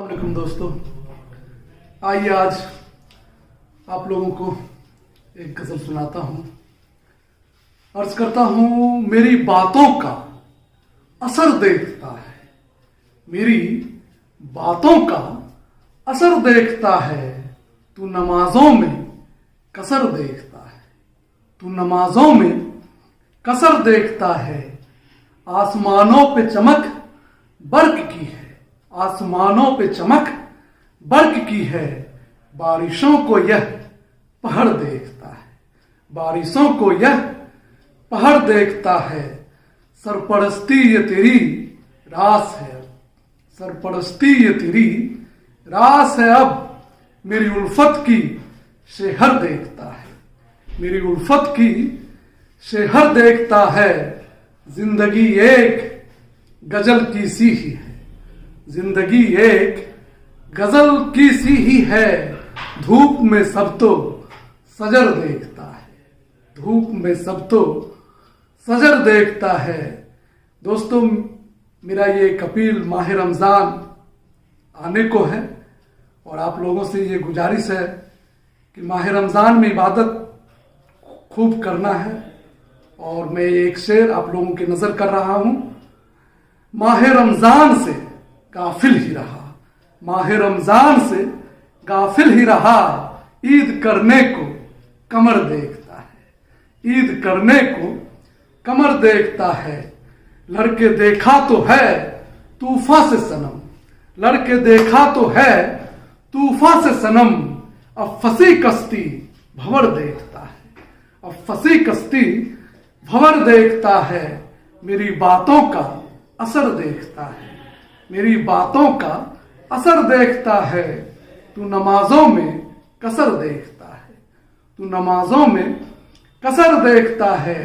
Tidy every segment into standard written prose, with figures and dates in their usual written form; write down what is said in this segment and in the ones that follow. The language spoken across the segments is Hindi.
वालेकुम दोस्तों, आइए आज आप लोगों को एक गजल सुनाता हूं। अर्ज करता हूं, मेरी बातों का असर देखता है, मेरी बातों का असर देखता है, तू नमाजों में कसर देखता है, तू नमाजों में कसर देखता है। आसमानों पे चमक बर्क की है, आसमानों पे चमक बर्क की है, बारिशों को यह पहाड़ देखता है, बारिशों को यह पहाड़ देखता है। सरपरस्ती ये तेरी रास है, सरपरस्ती ये तेरी रास है, अब मेरी उल्फत की शेहर देखता है, मेरी उल्फत की शेहर देखता है। जिंदगी एक गजल की सी ही है, जिंदगी एक गजल की सी ही है, धूप में सब तो सजर देखता है, धूप में सब तो सजर देखता है। दोस्तों, मेरा ये अपील माह रमज़ान आने को है और आप लोगों से ये गुजारिश है कि माह रमज़ान में इबादत खूब करना है। और मैं एक शेर आप लोगों की नजर कर रहा हूं, माह रमजान से गाफिल ही रहा, माह रमजान से गाफिल ही रहा, ईद करने को कमर देखता है, ईद करने को कमर देखता है। लड़के देखा तो है तूफा से सनम, लड़के देखा तो है तूफा से सनम, अब फंसी कश्ती भंवर देखता है, अब फंसी कश्ती भंवर देखता है। मेरी बातों का असर देखता है, मेरी बातों का असर देखता है, तू नमाजों में कसर देखता है, तू नमाजों में कसर देखता है।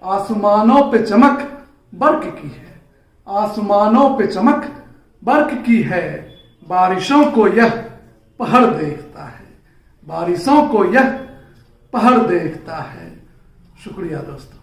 आसमानों पे चमक बर्क की है, आसमानों पे चमक बर्क की है, बारिशों को यह पहाड़ देखता है, बारिशों को यह पहाड़ देखता है। शुक्रिया दोस्तों।